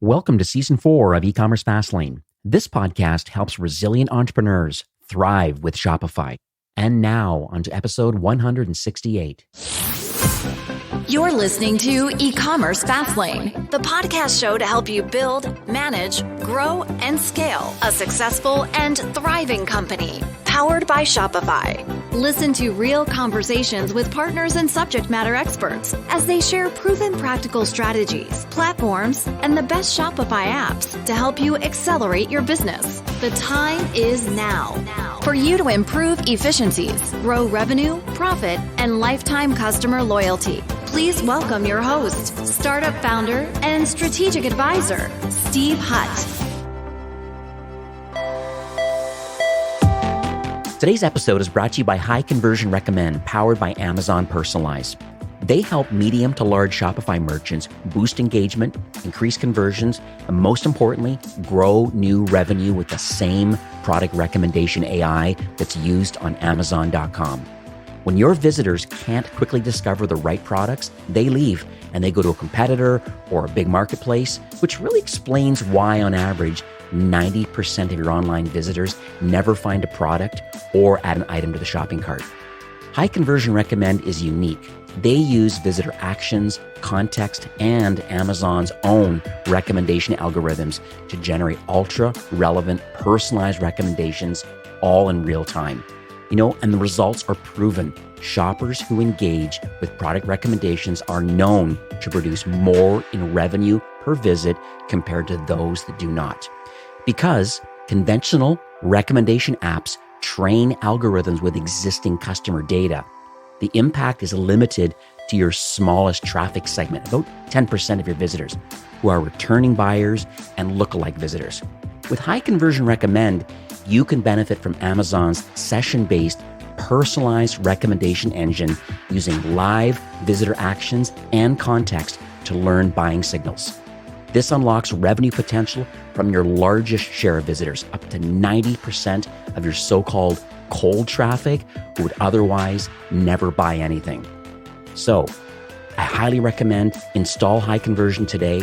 Welcome to Season 4 of E-commerce Fastlane. This podcast helps resilient entrepreneurs thrive with Shopify. And now, on to episode 168. You're listening to E-commerce Fastlane, the podcast show to help you build, manage, grow, and scale a successful and thriving company, powered by Shopify. Listen to real conversations with partners and subject matter experts as they share proven practical strategies, platforms, and the best Shopify apps to help you accelerate your business. The time is now for you to improve efficiencies, grow revenue, profit, and lifetime customer loyalty. Please welcome your host, startup founder and strategic advisor, Steve Hutt. Today's episode is brought to you by High Conversion Recommend, powered by Amazon Personalize. They help medium to large Shopify merchants boost engagement, increase conversions, and most importantly, grow new revenue with the same product recommendation AI that's used on Amazon.com. When your visitors can't quickly discover the right products, they leave and they go to a competitor or a big marketplace, which really explains why, on average, 90% of your online visitors never find a product or add an item to the shopping cart. High Conversion Recommend is unique. They use visitor actions, context, and Amazon's own recommendation algorithms to generate ultra-relevant, personalized recommendations all in real time. And the results are proven. Shoppers who engage with product recommendations are known to produce more in revenue per visit compared to those that do not. Because conventional recommendation apps train algorithms with existing customer data, the impact is limited to your smallest traffic segment, about 10% of your visitors, who are returning buyers and lookalike visitors. With High Conversion Recommend, you can benefit from Amazon's session-based personalized recommendation engine using live visitor actions and context to learn buying signals. This unlocks revenue potential from your largest share of visitors, up to 90% of your so-called cold traffic who would otherwise never buy anything. So, I highly recommend install High Conversion today.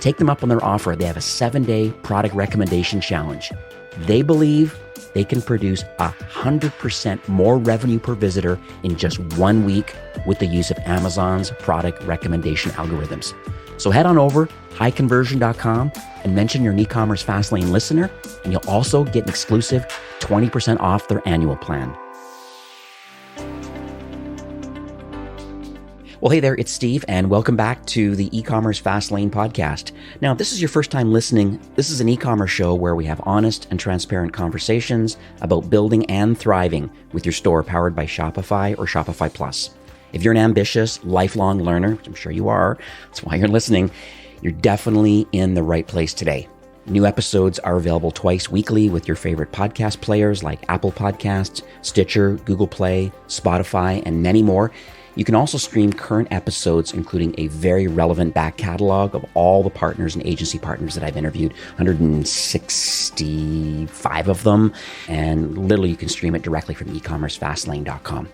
Take them up on their offer. They have a 7-day product recommendation challenge. They believe they can produce 100% more revenue per visitor in just 1 week with the use of Amazon's product recommendation algorithms. So head on over highconversion.com and mention you're an E-commerce Fastlane listener, and you'll also get an exclusive 20% off their annual plan. Well, hey there, it's Steve, and welcome back to the E-commerce Fastlane podcast. Now, if this is your first time listening, this is an e-commerce show where we have honest and transparent conversations about building and thriving with your store powered by Shopify or Shopify Plus. If you're an ambitious, lifelong learner, which I'm sure you are, that's why you're listening, you're definitely in the right place today. New episodes are available twice weekly with your favorite podcast players like Apple Podcasts, Stitcher, Google Play, Spotify, and many more. You can also stream current episodes, including a very relevant back catalog of all the partners and agency partners that I've interviewed, 165 of them, and literally you can stream it directly from ecommercefastlane.com.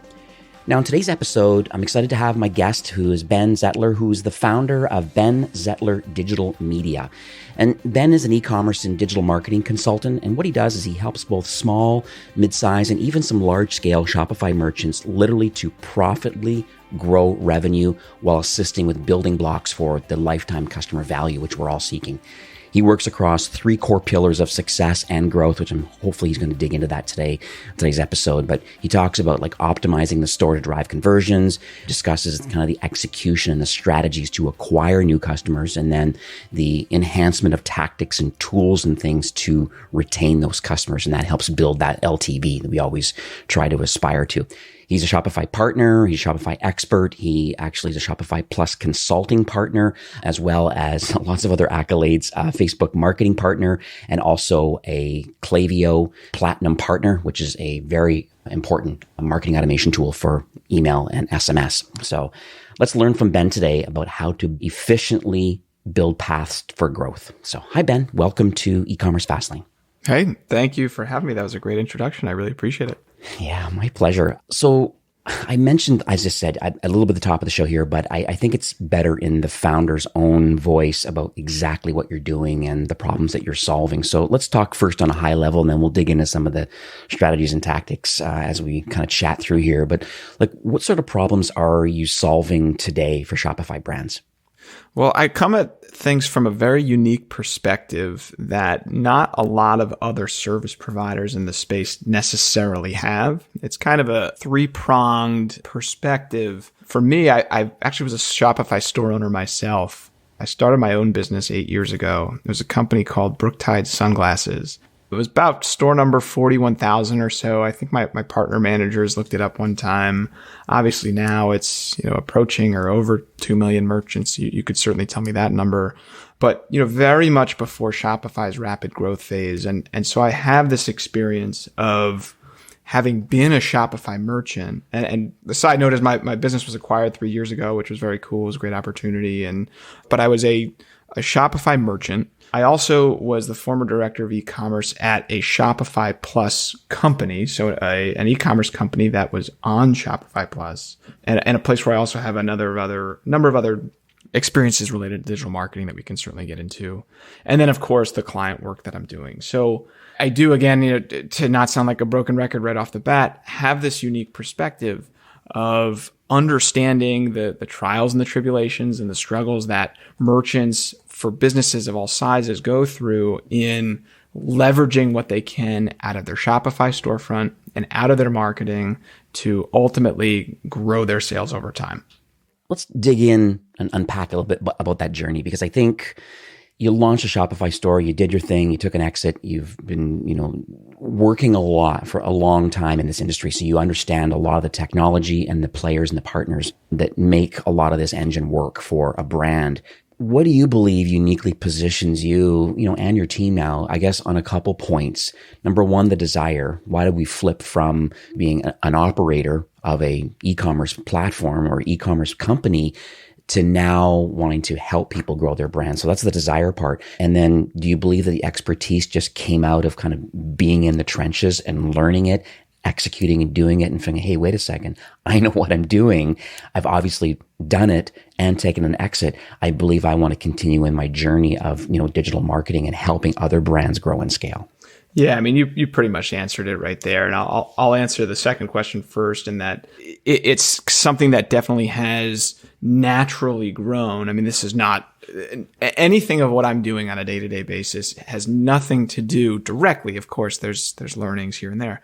Now, in today's episode, I'm excited to have my guest, who is Ben Zettler, who's the founder of Ben Zettler Digital Media. And Ben is an e-commerce and digital marketing consultant, and what he does is he helps both small, mid-size, and even some large-scale Shopify merchants literally to profitably grow revenue while assisting with building blocks for the lifetime customer value, which we're all seeking. He works across 3 core pillars of success and growth, which hopefully he's going to dig into that today's episode. But he talks about like optimizing the store to drive conversions, discusses kind of the execution and the strategies to acquire new customers, and then the enhancement of tactics and tools and things to retain those customers. And that helps build that LTV that we always try to aspire to. He's a Shopify partner. He's a Shopify expert. He actually is a Shopify Plus consulting partner, as well as lots of other accolades, Facebook marketing partner, and also a Klaviyo Platinum partner, which is a very important marketing automation tool for email and SMS. So let's learn from Ben today about how to efficiently build paths for growth. So hi, Ben. Welcome to E-commerce Fastlane. Hey, thank you for having me. That was a great introduction. I really appreciate it. Yeah, my pleasure. So I mentioned, as I said, a little bit at the top of the show here, but I think it's better in the founder's own voice about exactly what you're doing and the problems that you're solving. So let's talk first on a high level, and then we'll dig into some of the strategies and tactics as we kind of chat through here. But like, what sort of problems are you solving today for Shopify brands? Well, I come at things from a very unique perspective that not a lot of other service providers in the space necessarily have. It's kind of a three-pronged perspective. For me, I actually was a Shopify store owner myself. I started my own business 8 years ago. It was a company called Brooktide Sunglasses. It was about store number 41,000 or so. I think my partner managers looked it up one time. Obviously now it's, approaching or over 2 million merchants. You could certainly tell me that number, but, very much before Shopify's rapid growth phase. And so I have this experience of having been a Shopify merchant. And the side note is my business was acquired 3 years ago, which was very cool. It was a great opportunity. But I was a Shopify merchant. I also was the former director of e-commerce at a Shopify Plus company, so an e-commerce company that was on Shopify Plus, and a place where I also have a number of other experiences related to digital marketing that we can certainly get into. And then, of course, the client work that I'm doing. So I do, again, to not sound like a broken record right off the bat, have this unique perspective of understanding the trials and the tribulations and the struggles that merchants for businesses of all sizes go through in leveraging what they can out of their Shopify storefront and out of their marketing to ultimately grow their sales over time. Let's dig in and unpack a little bit about that journey, because I think you launched a Shopify store, you did your thing, you took an exit, you've been, working a lot for a long time in this industry. So you understand a lot of the technology and the players and the partners that make a lot of this engine work for a brand. What do you believe uniquely positions you, and your team now, I guess, on a couple points? Number one, the desire. Why did we flip from being an operator of a e-commerce platform or e-commerce company to now wanting to help people grow their brand? So that's the desire part. And then do you believe that the expertise just came out of kind of being in the trenches and learning it, executing and doing it, and thinking, hey, wait a second, I know what I'm doing. I've obviously done it and taken an exit. I believe I want to continue in my journey of, digital marketing and helping other brands grow and scale. Yeah, I mean, you pretty much answered it right there. And I'll answer the second question first, in that it's something that definitely has naturally grown. I mean, this is not anything of what I'm doing on a day-to-day basis has nothing to do directly. Of course, there's learnings here and there.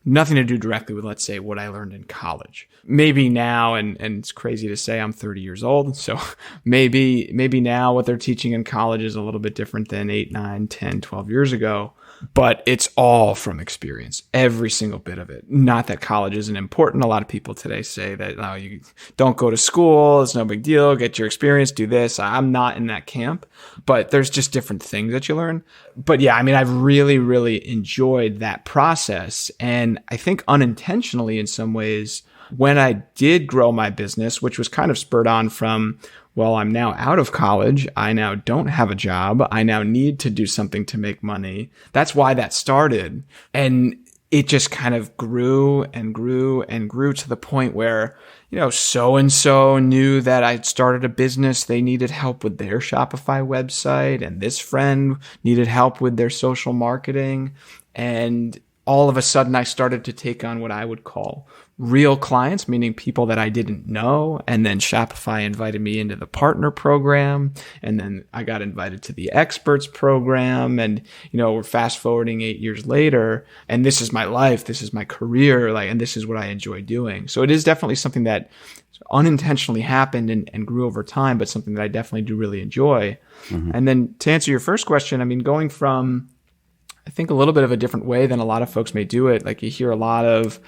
Nothing to do directly with, let's say, what I learned in college. Maybe now, and it's crazy to say I'm 30 years old, so maybe now what they're teaching in college is a little bit different than 8, 9, 10, 12 years ago. But it's all from experience, every single bit of it. Not that college isn't important. A lot of people today say that, oh, you don't go to school, it's no big deal, get your experience, do this. I'm not in that camp, but there's just different things that you learn. But yeah, I mean, I've really, really enjoyed that process. And I think unintentionally in some ways, when I did grow my business, which was kind of spurred on from, well, I'm now out of college. I now don't have a job. I now need to do something to make money. That's why that started. And it just kind of grew and grew and grew to the point where, so-and-so knew that I'd started a business. They needed help with their Shopify website. And this friend needed help with their social marketing. And all of a sudden I started to take on what I would call real clients, meaning people that I didn't know. And then Shopify invited me into the partner program. And then I got invited to the experts program. And, we're fast forwarding 8 years later. And this is my life. This is my career. And this is what I enjoy doing. So it is definitely something that unintentionally happened and grew over time, but something that I definitely do really enjoy. Mm-hmm. And then to answer your first question, I mean, going from, I think, a little bit of a different way than a lot of folks may do it. Like you hear a lot of,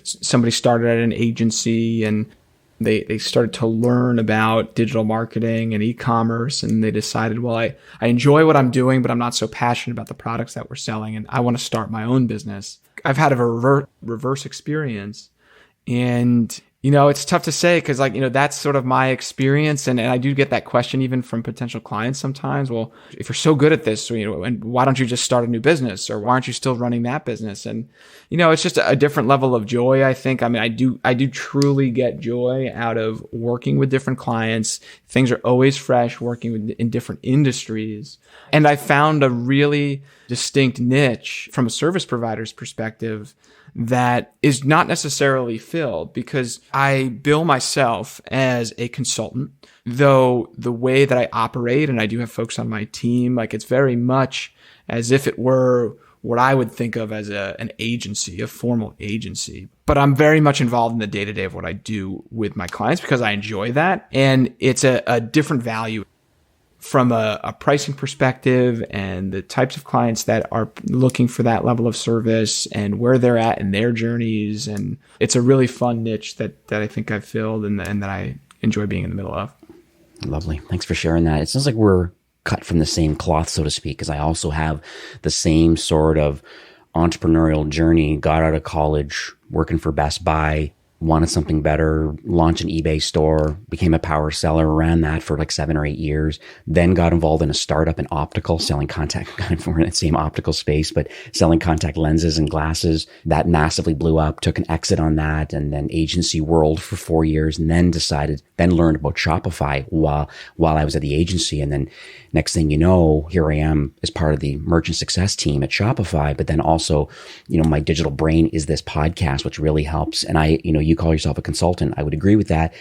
somebody started at an agency and they started to learn about digital marketing and e-commerce, and they decided, well, I enjoy what I'm doing, but I'm not so passionate about the products that we're selling, and I want to start my own business. I've had a reverse experience, and It's tough to say because that's sort of my experience. And I do get that question even from potential clients sometimes. Well, if you're so good at this, and why don't you just start a new business, or why aren't you still running that business? And, it's just a different level of joy, I think. I mean, I do truly get joy out of working with different clients. Things are always fresh, working in different industries. And I found a really distinct niche from a service provider's perspective that is not necessarily filled, because I bill myself as a consultant, though the way that I operate, and I do have folks on my team, it's very much as if it were what I would think of as an agency, a formal agency. But I'm very much involved in the day-to-day of what I do with my clients because I enjoy that. And it's a different value from a pricing perspective, and the types of clients that are looking for that level of service and where they're at in their journeys. And it's a really fun niche that I think I've filled and that I enjoy being in the middle of. Lovely. Thanks for sharing that. It sounds like we're cut from the same cloth, so to speak, because I also have the same sort of entrepreneurial journey. Got out of college, working for Best Buy, wanted something better, launched an eBay store, became a power seller, ran that for 7 or 8 years, then got involved in a startup in optical, selling contact, kind of in that same optical space, but selling contact lenses and glasses. That massively blew up, took an exit on that, and then agency world for 4 years, and then learned about Shopify while I was at the agency. And then next thing you know, here I am as part of the merchant success team at Shopify, but then also, my digital brain is this podcast, which really helps. And you call yourself a consultant. I would agree with that.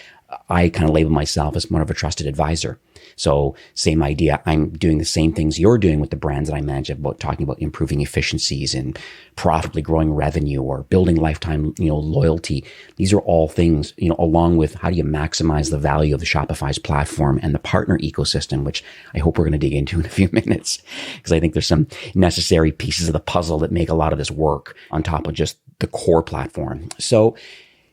I kind of label myself as more of a trusted advisor. So same idea. I'm doing the same things you're doing with the brands that I manage, about talking about improving efficiencies and profitably growing revenue or building lifetime, loyalty. These are all things, along with how do you maximize the value of the Shopify's platform and the partner ecosystem, which I hope we're going to dig into in a few minutes, because I think there's some necessary pieces of the puzzle that make a lot of this work on top of just the core platform. So,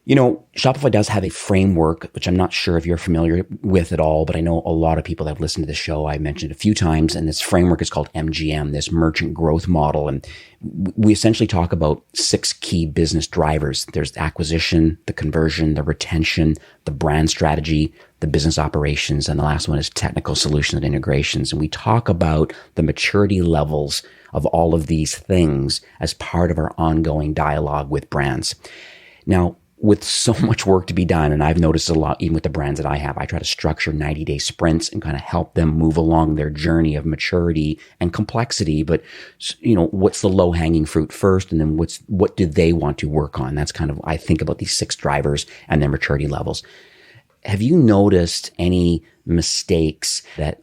Shopify does have a framework, which I'm not sure if you're familiar with at all, but I know a lot of people that have listened to the show. I mentioned it a few times, and this framework is called MGM, this merchant growth model. And we essentially talk about 6 key business drivers. There's acquisition, the conversion, the retention, the brand strategy, the business operations, and the last one is technical solutions and integrations. And we talk about the maturity levels of all of these things as part of our ongoing dialogue with brands. Now, with so much work to be done, and I've noticed a lot, even with the brands that I have, I try to structure 90-day sprints and kind of help them move along their journey of maturity and complexity. But, what's the low-hanging fruit first, and then what do they want to work on? That's kind of, I think about these 6 drivers and their maturity levels. Have you noticed any mistakes that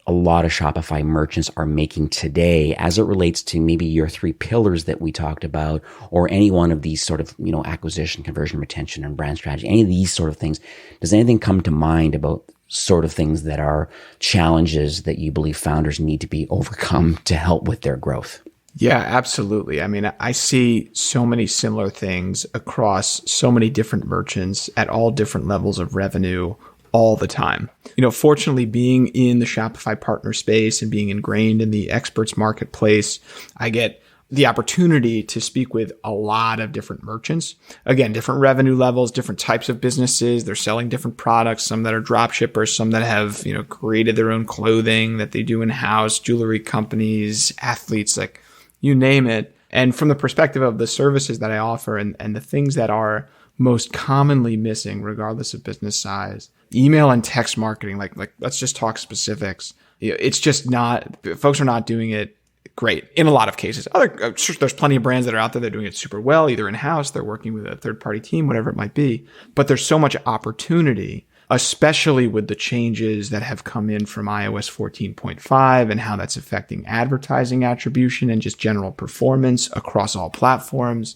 a lot of Shopify merchants are making today as it relates to maybe your 3 pillars that we talked about, or any one of these sort of, acquisition, conversion, retention, and brand strategy, any of these sort of things? Does anything come to mind about sort of things that are challenges that you believe founders need to be overcome to help with their growth? Yeah, absolutely. I mean, I see so many similar things across so many different merchants at all different levels of revenue all the time. Fortunately, being in the Shopify partner space and being ingrained in the experts marketplace, I get the opportunity to speak with a lot of different merchants. Again, different revenue levels, different types of businesses. They're selling different products, some that are drop shippers, some that have, created their own clothing that they do in-house, jewelry companies, athletes, you name it. And from the perspective of the services that I offer and the things that are most commonly missing, regardless of business size, email and text marketing, let's just talk specifics. It's just not, folks are not doing it great in a lot of cases. There's plenty of brands that are out there that are doing it super well, either in-house, they're working with a third-party team, whatever it might be. But there's so much opportunity, especially with the changes that have come in from iOS 14.5 and how that's affecting advertising attribution and just general performance across all platforms.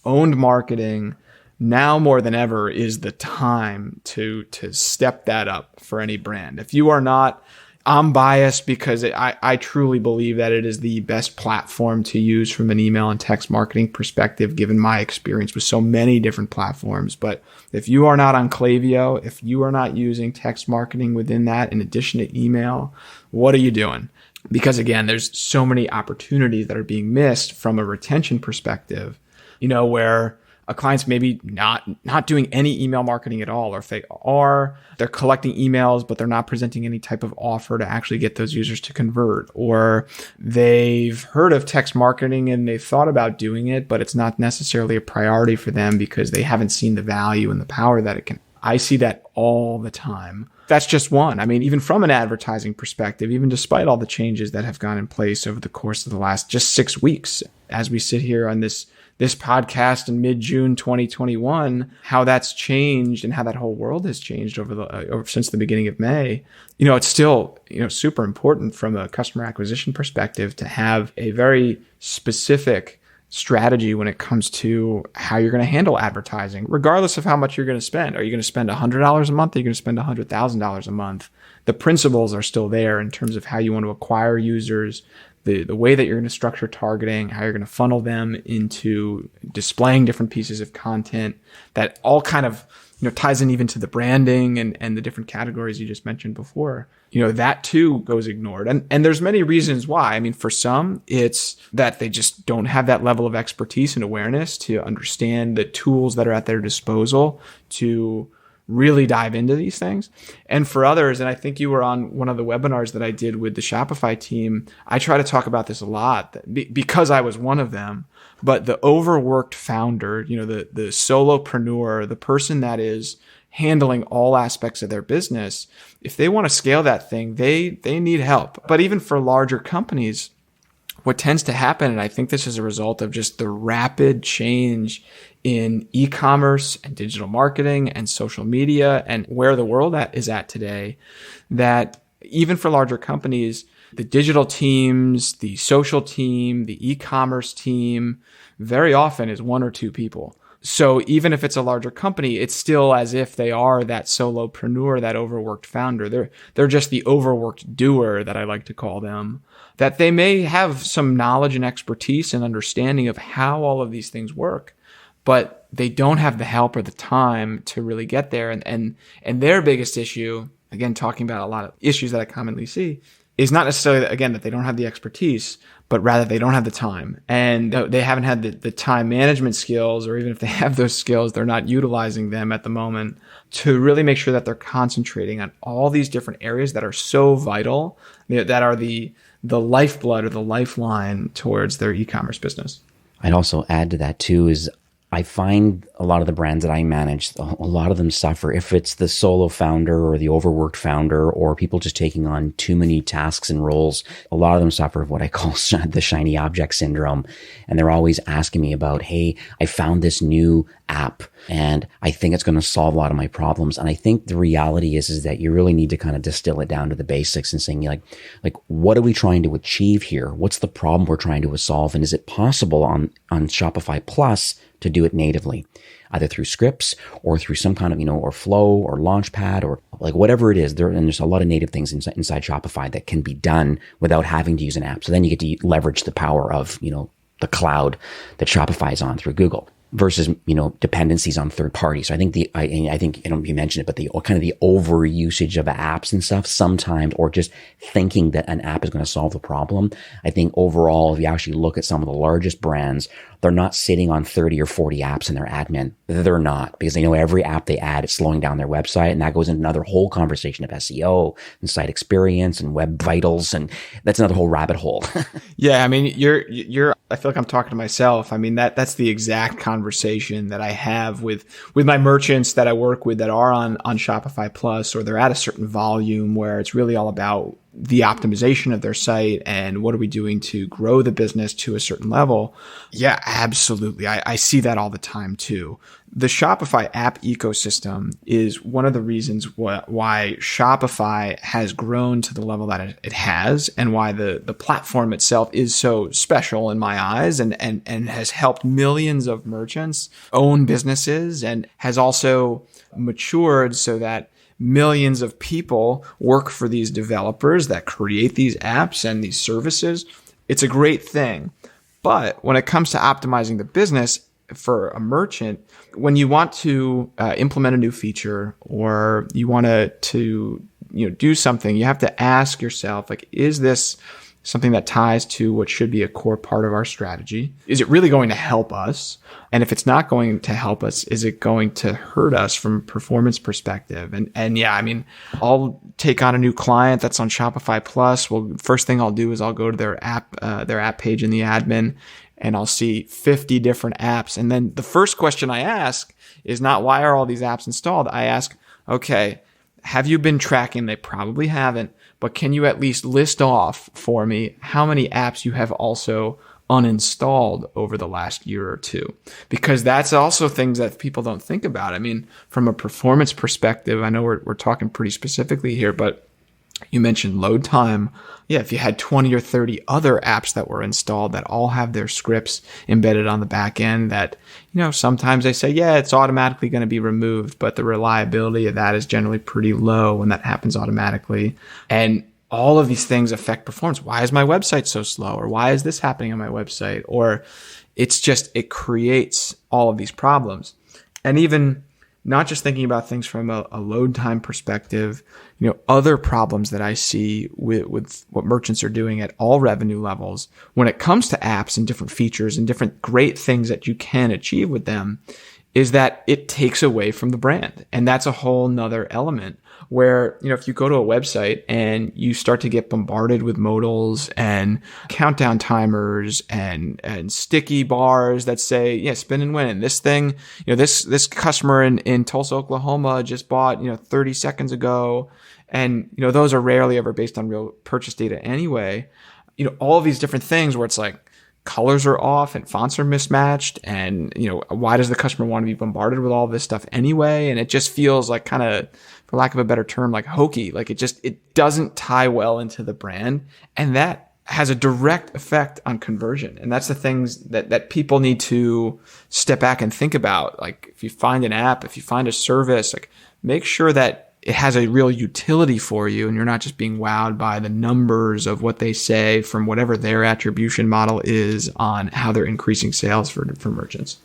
Owned marketing, now more than ever, is the time to step that up for any brand. If you are not, I'm biased because I truly believe that it is the best platform to use from an email and text marketing perspective, given my experience with so many different platforms. But if you are not on Klaviyo, if you are not using text marketing within that, in addition to email, what are you doing? Because again, there's so many opportunities that are being missed from a retention perspective, where a client's maybe not doing any email marketing at all, or if they are, they're collecting emails, but they're not presenting any type of offer to actually get those users to convert, or they've heard of text marketing and they've thought about doing it, but it's not necessarily a priority for them because they haven't seen the value and the power that it can. I see that all the time. That's just one. I mean, even from an advertising perspective, even despite all the changes that have gone in place over the course of the last just 6 weeks, as we sit here on this podcast in mid-June 2021, how that's changed and how that whole world has changed over since the beginning of May. It's still, super important from a customer acquisition perspective to have a very specific strategy when it comes to how you're going to handle advertising, regardless of how much you're going to spend. Are you going to spend $100 a month? Are you going to spend $100,000 a month? The principles are still there in terms of how you want to acquire users, the way that you're going to structure targeting, how you're going to funnel them into displaying different pieces of content. That all kind of ties in even to the branding and the different categories you just mentioned before. That too goes ignored. And there's many reasons why. I mean, for some, it's that they just don't have that level of expertise and awareness to understand the tools that are at their disposal to really dive into these things. And for others, and I think you were on one of the webinars that I did with the Shopify team, I try to talk about this a lot because I was one of them. But the overworked founder, the solopreneur, the person that is handling all aspects of their business, if they want to scale that thing, they need help. But even for larger companies, what tends to happen, and I think this is a result of just the rapid change in e-commerce and digital marketing and social media and where the world is at today, that even for larger companies, the digital teams, the social team, the e-commerce team, very often is one or two people. So even if it's a larger company, it's still as if they are that solopreneur, that overworked founder. They're just the overworked doer that I like to call them, that they may have some knowledge and expertise and understanding of how all of these things work, but they don't have the help or the time to really get there. And their biggest issue, again, talking about a lot of issues that I commonly see, is not necessarily, again, that they don't have the expertise, but rather they don't have the time. And they haven't had the time management skills, or even if they have those skills, they're not utilizing them at the moment to really make sure that they're concentrating on all these different areas that are so vital, that are the lifeblood or the lifeline towards their e-commerce business. I'd also add to that too is I find a lot of the brands that I manage, a lot of them suffer. If it's the solo founder or the overworked founder or people just taking on too many tasks and roles, a lot of them suffer of what I call the shiny object syndrome. And they're always asking me about, hey, I found this new app and I think it's going to solve a lot of my problems. And I think the reality is that you really need to kind of distill it down to the basics and saying like, what are we trying to achieve here? What's the problem we're trying to solve? And is it possible on Shopify Plus to do it natively, either through scripts or through some kind of, or Flow or Launchpad or like whatever it is there. And there's a lot of native things inside Shopify that can be done without having to use an app. So then you get to leverage the power of, the cloud that Shopify is on through Google versus, dependencies on third parties. So I think I think you mentioned it, but the kind of the over usage of apps and stuff sometimes, or just thinking that an app is going to solve the problem. I think overall, if you actually look at some of the largest brands, they're not sitting on 30 or 40 apps in their admin. They're not, because they know every app they add is slowing down their website. And that goes into another whole conversation of SEO and site experience and web vitals. And that's another whole rabbit hole. Yeah. I mean, I feel like I'm talking to myself. I mean, that's the exact conversation that I have with my merchants that I work with that are on Shopify Plus, or they're at a certain volume where it's really all about the optimization of their site and what are we doing to grow the business to a certain level. Yeah, absolutely. I see that all the time too. The Shopify app ecosystem is one of the reasons why Shopify has grown to the level that it has, and why the platform itself is so special in my eyes, and has helped millions of merchants own businesses, and has also matured so that millions of people work for these developers that create these apps and these services. It's a great thing. But when it comes to optimizing the business for a merchant, when you want to implement a new feature, or you want to do something, you have to ask yourself, like, is this something that ties to what should be a core part of our strategy? Is it really going to help us? And if it's not going to help us, is it going to hurt us from a performance perspective? And yeah, I mean, I'll take on a new client that's on Shopify Plus. Well, first thing I'll do is I'll go to their app page in the admin, and I'll see 50 different apps. And then the first question I ask is not, why are all these apps installed? I ask, okay, have you been tracking? They probably haven't, but can you at least list off for me how many apps you have also uninstalled over the last year or two? Because that's also things that people don't think about. I mean, from a performance perspective, I know we're talking pretty specifically here, but you mentioned load time. Yeah, if you had 20 or 30 other apps that were installed that all have their scripts embedded on the back end that, sometimes they say, yeah, it's automatically going to be removed, but the reliability of that is generally pretty low when that happens automatically. And all of these things affect performance. Why is my website so slow? Or why is this happening on my website? Or it creates all of these problems. And even not just thinking about things from a load time perspective, other problems that I see with what merchants are doing at all revenue levels when it comes to apps and different features and different great things that you can achieve with them is that it takes away from the brand. And that's a whole nother element where, if you go to a website and you start to get bombarded with modals and countdown timers and sticky bars that say, yeah, spin and win. This thing, this customer in Tulsa, Oklahoma just bought, 30 seconds ago. And, those are rarely ever based on real purchase data anyway. All of these different things where it's like, colors are off and fonts are mismatched. And, why does the customer want to be bombarded with all this stuff anyway? And it just feels like kind of, for lack of a better term, like hokey. Like it doesn't tie well into the brand. And that has a direct effect on conversion. And that's the things that people need to step back and think about. Like if you find an app, if you find a service, like make sure that it has a real utility for you and you're not just being wowed by the numbers of what they say from whatever their attribution model is on how they're increasing sales for merchants.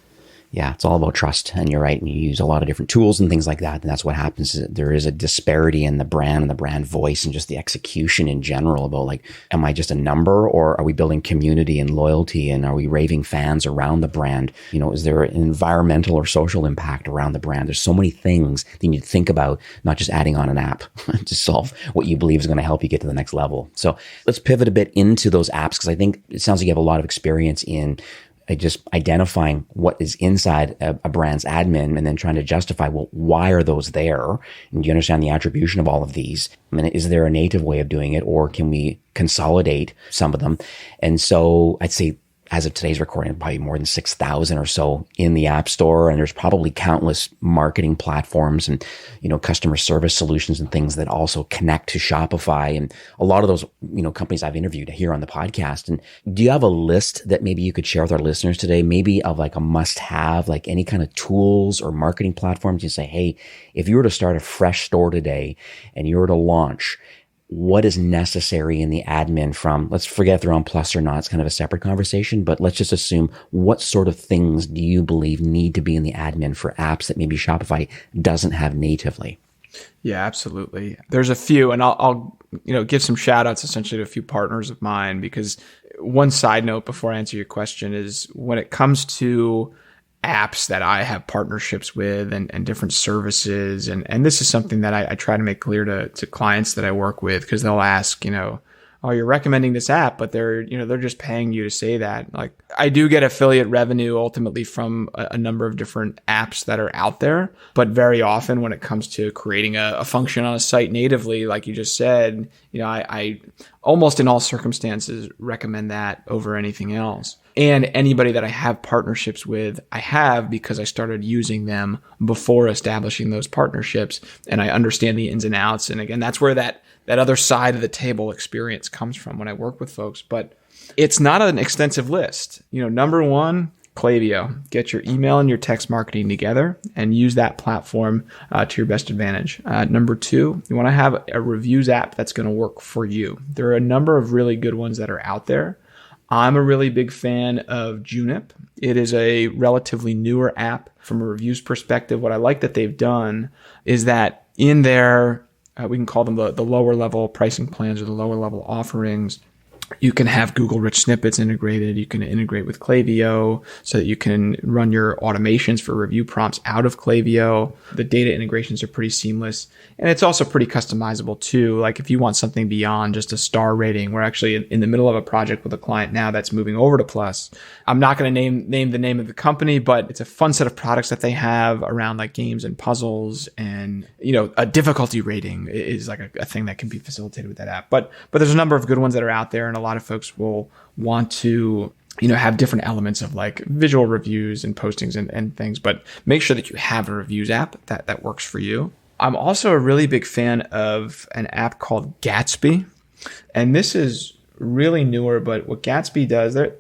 Yeah, it's all about trust. And you're right. And you use a lot of different tools and things like that. And that's what happens. Is there is a disparity in the brand and the brand voice and just the execution in general about like, am I just a number or are we building community and loyalty? And are we raving fans around the brand? Is there an environmental or social impact around the brand? There's so many things that you need to think about, not just adding on an app to solve what you believe is going to help you get to the next level. So let's pivot a bit into those apps because I think it sounds like you have a lot of experience in just identifying what is inside a brand's admin and then trying to justify, well, why are those there? And do you understand the attribution of all of these? I mean, is there a native way of doing it or can we consolidate some of them? And so I'd say as of today's recording, probably more than 6,000 or so in the App Store. And there's probably countless marketing platforms and, customer service solutions and things that also connect to Shopify. And a lot of those, companies I've interviewed here on the podcast. And do you have a list that maybe you could share with our listeners today, maybe of like a must have, like any kind of tools or marketing platforms? You say, hey, if you were to start a fresh store today and you were to launch, what is necessary in the admin from, let's forget if they're on Plus or not, it's kind of a separate conversation, but let's just assume what sort of things do you believe need to be in the admin for apps that maybe Shopify doesn't have natively? Yeah, absolutely. There's a few, and I'll give some shout outs essentially to a few partners of mine, because one side note before I answer your question is when it comes to apps that I have partnerships with and different services. And this is something that I try to make clear to clients that I work with, because they'll ask, oh, you're recommending this app, but they're just paying you to say that. Like I do get affiliate revenue ultimately from a number of different apps that are out there. But very often when it comes to creating a function on a site natively, like you just said, I almost in all circumstances recommend that over anything else. And anybody that I have partnerships with, I have because I started using them before establishing those partnerships, and I understand the ins and outs. And again, that's where that other side of the table experience comes from when I work with folks. But it's not an extensive list. Number one, Klaviyo. Get your email and your text marketing together and use that platform to your best advantage. Number two, you want to have a reviews app that's going to work for you. There are a number of really good ones that are out there. I'm a really big fan of Junip. It is a relatively newer app from a reviews perspective. What I like that they've done is that in their, we can call them the lower level pricing plans or the lower level offerings, You can have Google Rich Snippets integrated. You can integrate with Klaviyo so that you can run your automations for review prompts out of Klaviyo. The data integrations are pretty seamless. And it's also pretty customizable too. Like if you want something beyond just a star rating, we're actually in the middle of a project with a client now that's moving over to Plus. I'm not going to name the name of the company, but it's a fun set of products that they have around like games and puzzles, and a difficulty rating is like a thing that can be facilitated with that app. But there's a number of good ones that are out there, and a lot of folks will want to have different elements of like visual reviews and postings and things, but make sure that you have a reviews app that works for you. I'm also a really big fan of an app called Gatsby, and this is really newer, but what Gatsby does, I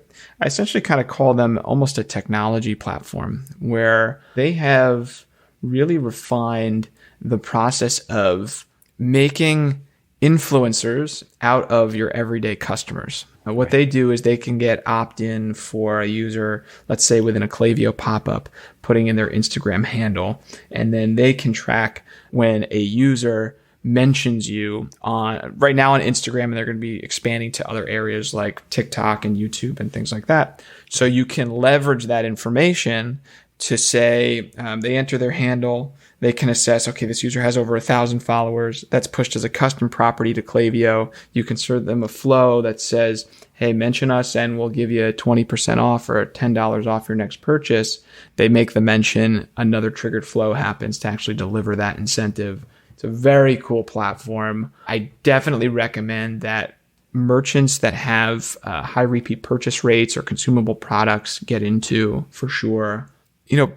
essentially kind of call them almost a technology platform where they have really refined the process of making influencers out of your everyday customers. What they do is they can get opt-in for a user, let's say within a Klaviyo pop-up, putting in their Instagram handle, and then they can track when a user mentions you right now on Instagram, and they're going to be expanding to other areas like TikTok and YouTube and things like that. So you can leverage that information to say they enter their handle. They can assess, okay, this user has over 1,000 followers. That's pushed as a custom property to Klaviyo. You can serve them a flow that says, hey, mention us and we'll give you 20% off or $10 off your next purchase. They make the mention, another triggered flow happens to actually deliver that incentive. It's a very cool platform. I definitely recommend that merchants that have high repeat purchase rates or consumable products get into for sure.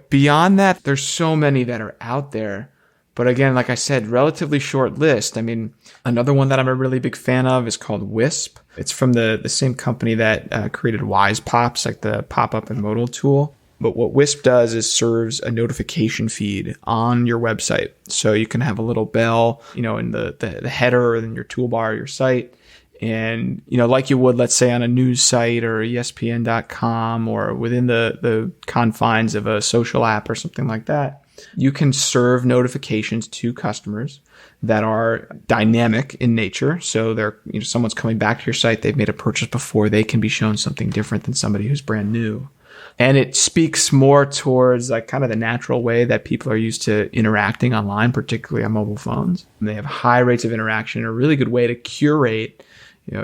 Beyond that, there's so many that are out there. But again, like I said, relatively short list. I mean, another one that I'm a really big fan of is called Wisp. It's from the same company that created Wise Pops, like the pop-up and modal tool. But what Wisp does is serves a notification feed on your website. So you can have a little bell, in the header or in your toolbar of your site. And, like you would, let's say on a news site or ESPN.com or within the confines of a social app or something like that, you can serve notifications to customers that are dynamic in nature. So they're, someone's coming back to your site, they've made a purchase before, they can be shown something different than somebody who's brand new. And it speaks more towards like kind of the natural way that people are used to interacting online, particularly on mobile phones. And they have high rates of interaction, a really good way to curate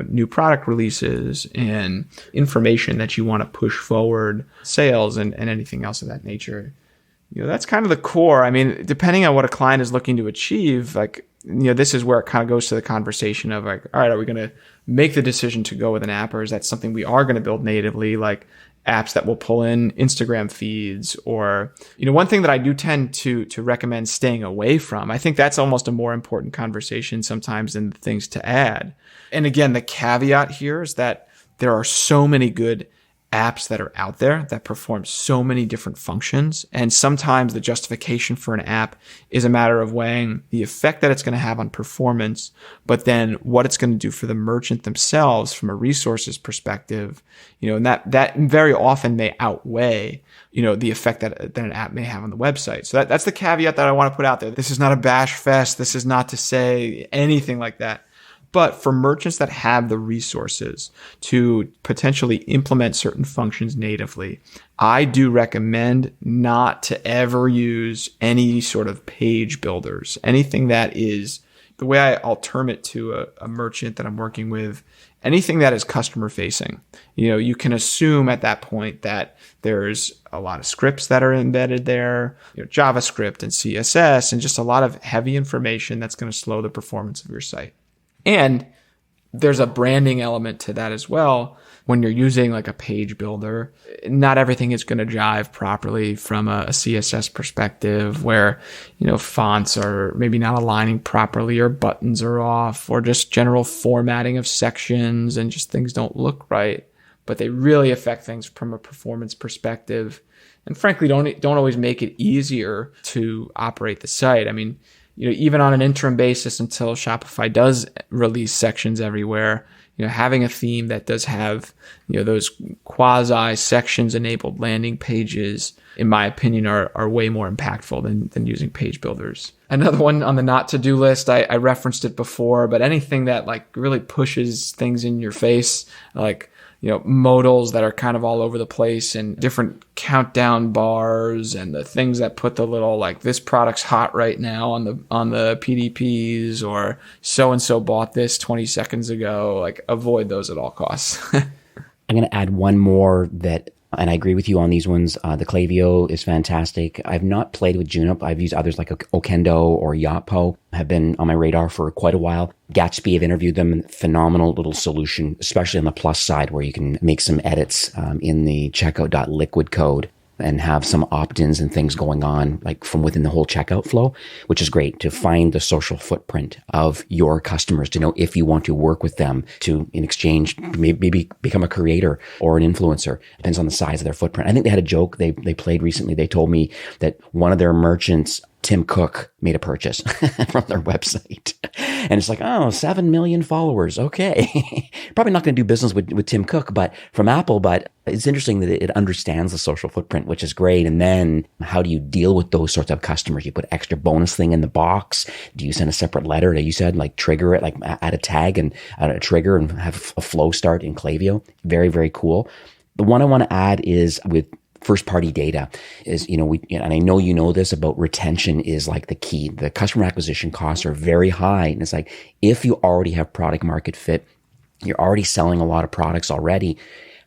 new product releases and information that you want to push forward, sales and anything else of that nature. That's kind of the core. I mean, depending on what a client is looking to achieve, like, this is where it kind of goes to the conversation of like, all right, are we going to make the decision to go with an app, or is that something we are going to build natively, like apps that will pull in Instagram feeds? Or, one thing that I do tend to recommend staying away from, I think that's almost a more important conversation sometimes than the things to add. And again, the caveat here is that there are so many good apps that are out there that perform so many different functions. And sometimes the justification for an app is a matter of weighing the effect that it's going to have on performance, but then what it's going to do for the merchant themselves from a resources perspective, and that very often may outweigh, the effect that an app may have on the website. So that's the caveat that I want to put out there. This is not a bash fest. This is not to say anything like that. But for merchants that have the resources to potentially implement certain functions natively, I do recommend not to ever use any sort of page builders. Anything that is, the way I'll term it to a merchant that I'm working with, anything that is customer facing. You can assume at that point that there's a lot of scripts that are embedded there, JavaScript and CSS, and just a lot of heavy information that's going to slow the performance of your site. And there's a branding element to that as well. When you're using like a page builder, not everything is going to jive properly from a CSS perspective, where, fonts are maybe not aligning properly, or buttons are off, or just general formatting of sections and just things don't look right. But they really affect things from a performance perspective. And frankly, don't always make it easier to operate the site. I mean, even on an interim basis until Shopify does release sections everywhere, having a theme that does have, those quasi sections enabled landing pages, in my opinion, are way more impactful than using page builders. Another one on the not to-do list, I referenced it before, but anything that like really pushes things in your face, like, modals that are kind of all over the place and different countdown bars and the things that put the little like this product's hot right now on the PDPs, or so-and-so bought this 20 seconds ago. Like, avoid those at all costs. I'm going to add one more and I agree with you on these ones. The Klaviyo is fantastic. I've not played with Junip. I've used others like Okendo or Yotpo, have been on my radar for quite a while. Gatsby, I've interviewed them. Phenomenal little solution, especially on the plus side where you can make some edits in the checkout.liquid code and have some opt-ins and things going on like from within the whole checkout flow, which is great to find the social footprint of your customers, to know if you want to work with them to, in exchange, maybe become a creator or an influencer. Depends on the size of their footprint. I think they had a joke they played recently. They told me that one of their merchants, Tim Cook, made a purchase from their website. And it's like, 7 million followers. Okay. Probably not going to do business with Tim Cook, but from Apple. But it's interesting that it understands the social footprint, which is great. And then how do you deal with those sorts of customers? You put extra bonus thing in the box. Do you send a separate letter that you said, like trigger it, like add a tag and add a trigger and have a flow start in Klaviyo? Very, very cool. The one I want to add is with first party data is, and I know you know this about retention is like the key. The customer acquisition costs are very high. And it's like, if you already have product market fit, you're already selling a lot of products already.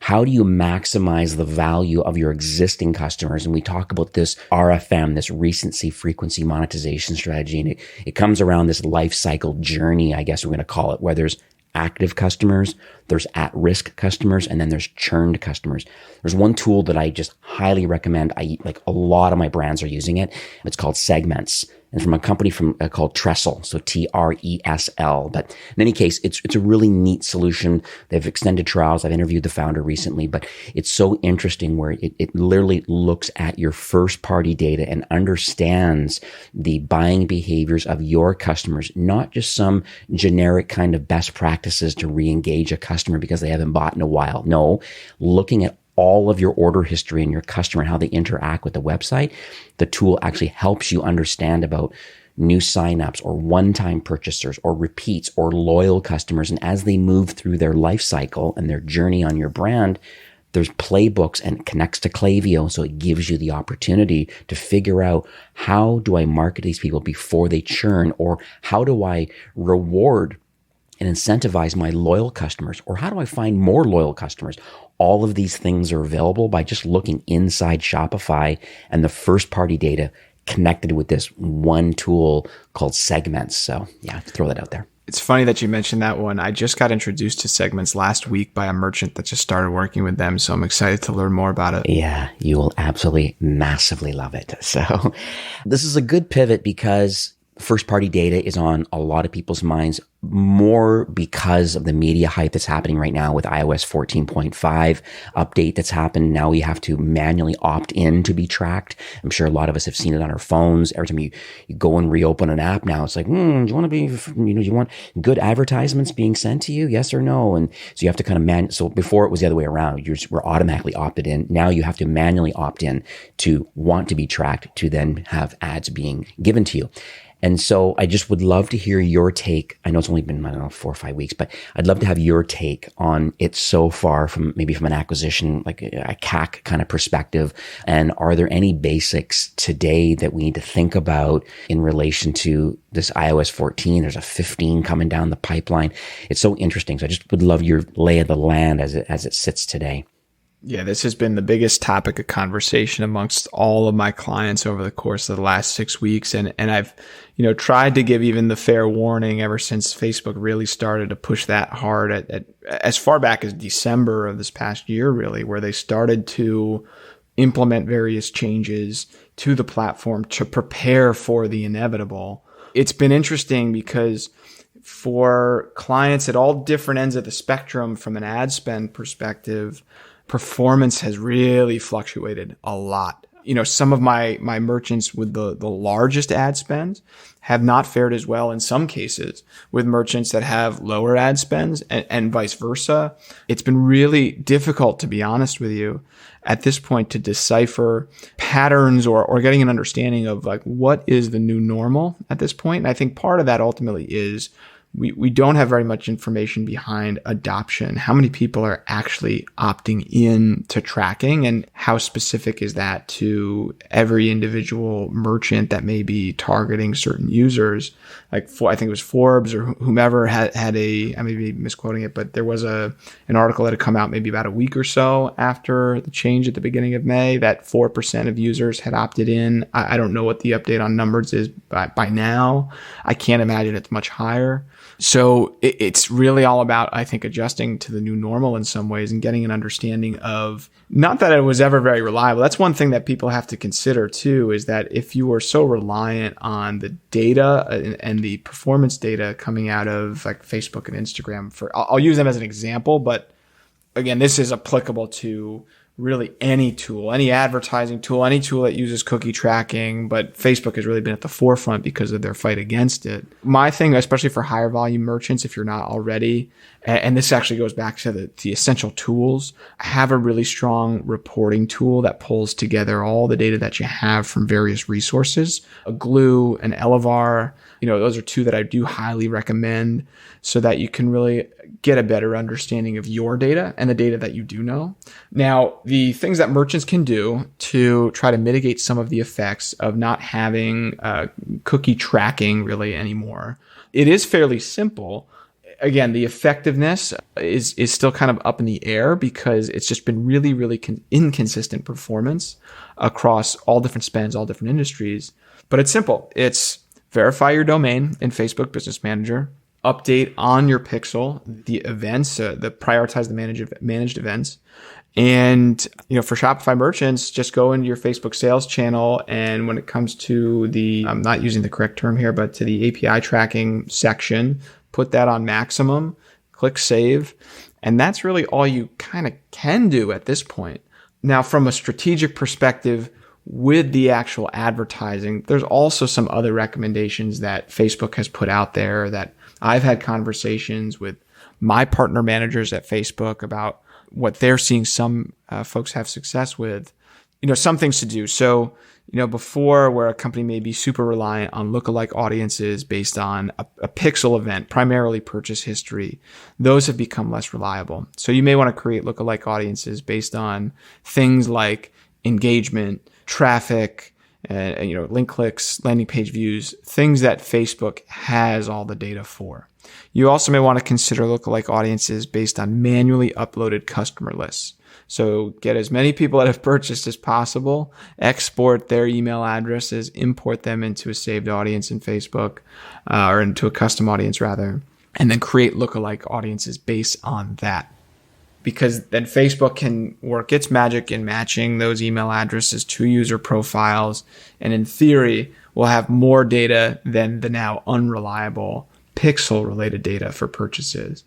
How do you maximize the value of your existing customers? And we talk about this RFM, this recency frequency monetization strategy. And it comes around this life cycle journey, I guess we're going to call it, where there's active customers, there's at-risk customers, and then there's churned customers. There's one tool that I just highly recommend. A lot of my brands are using it. It's called Segments. And from a company called Trestle, so Tresl. But in any case, it's a really neat solution. They've extended trials. I've interviewed the founder recently, but it's so interesting where it literally looks at your first party data and understands the buying behaviors of your customers, not just some generic kind of best practices to re-engage a customer because they haven't bought in a while. No, looking at all of your order history and your customer and how they interact with the website, the tool actually helps you understand about new signups or one-time purchasers or repeats or loyal customers. And as they move through their life cycle and their journey on your brand, there's playbooks and it connects to Klaviyo. So it gives you the opportunity to figure out, how do I market these people before they churn? Or how do I reward and incentivize my loyal customers? Or how do I find more loyal customers? All of these things are available by just looking inside Shopify and the first party data connected with this one tool called Segments. So yeah, throw that out there. It's funny that you mentioned that one. I just got introduced to Segments last week by a merchant that just started working with them. So I'm excited to learn more about it. Yeah, you will absolutely massively love it. So this is a good pivot because first party data is on a lot of people's minds, more because of the media hype that's happening right now with iOS 14.5 update that's happened. Now we have to manually opt in to be tracked. I'm sure a lot of us have seen it on our phones. Every time you go and reopen an app now, it's like, do you want to be, do you want good advertisements being sent to you? Yes or no? And so you have to kind of so before it was the other way around. We're automatically opted in. Now you have to manually opt in to want to be tracked to then have ads being given to you. And so I just would love to hear your take. I know it's only been, 4 or 5 weeks, but I'd love to have your take on it so far from an acquisition, like a CAC kind of perspective. And are there any basics today that we need to think about in relation to this iOS 14? There's a 15 coming down the pipeline. It's so interesting. So I just would love your lay of the land as it sits today. Yeah, this has been the biggest topic of conversation amongst all of my clients over the course of the last 6 weeks. And I've, tried to give even the fair warning ever since Facebook really started to push that hard at as far back as December of this past year, really, where they started to implement various changes to the platform to prepare for the inevitable. It's been interesting because for clients at all different ends of the spectrum from an ad spend perspective, performance has really fluctuated a lot Some of my merchants with the largest ad spends have not fared as well in some cases with merchants that have lower ad spends and vice versa. It's been really difficult, to be honest with you, at this point to decipher patterns or getting an understanding of like what is the new normal at this point. And I think part of that ultimately is we don't have very much information behind adoption. How many people are actually opting in to tracking, and how specific is that to every individual merchant that may be targeting certain users? Like I think it was Forbes or whomever had I may be misquoting it, but there was an article that had come out maybe about a week or so after the change at the beginning of May that 4% of users had opted in. I don't know what the update on numbers is by now. I can't imagine it's much higher. So it's really all about, I think, adjusting to the new normal in some ways and getting an understanding of, not that it was ever very reliable. That's one thing that people have to consider too, is that if you are so reliant on the data and the performance data coming out of like Facebook and Instagram, I'll use them as an example, but again, this is applicable to really any tool, any advertising tool, any tool that uses cookie tracking, but Facebook has really been at the forefront because of their fight against it. My thing, especially for higher volume merchants, if you're not already, and this actually goes back to the essential tools, have a really strong reporting tool that pulls together all the data that you have from various resources. A Glue, an Elevar, those are two that I do highly recommend so that you can really get a better understanding of your data and the data that you do know. Now, the things that merchants can do to try to mitigate some of the effects of not having cookie tracking really anymore, it is fairly simple. Again, the effectiveness is still kind of up in the air because it's just been really, really inconsistent performance across all different spends, all different industries. But it's simple. It's verify your domain in Facebook Business Manager, update on your pixel the events, prioritize the managed events. And, for Shopify merchants, just go into your Facebook sales channel. And when it comes to I'm not using the correct term here, but to the API tracking section, put that on maximum, click save. And that's really all you kind of can do at this point. Now, from a strategic perspective, with the actual advertising, there's also some other recommendations that Facebook has put out there that I've had conversations with my partner managers at Facebook about what they're seeing some folks have success with. Some things to do. So, before, where a company may be super reliant on lookalike audiences based on a pixel event, primarily purchase history, those have become less reliable. So you may want to create lookalike audiences based on things like engagement, traffic, link clicks, landing page views, things that Facebook has all the data for. You also may want to consider lookalike audiences based on manually uploaded customer lists. So get as many people that have purchased as possible, export their email addresses, import them into a saved audience in Facebook, or into a custom audience rather, and then create lookalike audiences based on that. Because then Facebook can work its magic in matching those email addresses to user profiles, and in theory, will have more data than the now unreliable pixel-related data for purchases.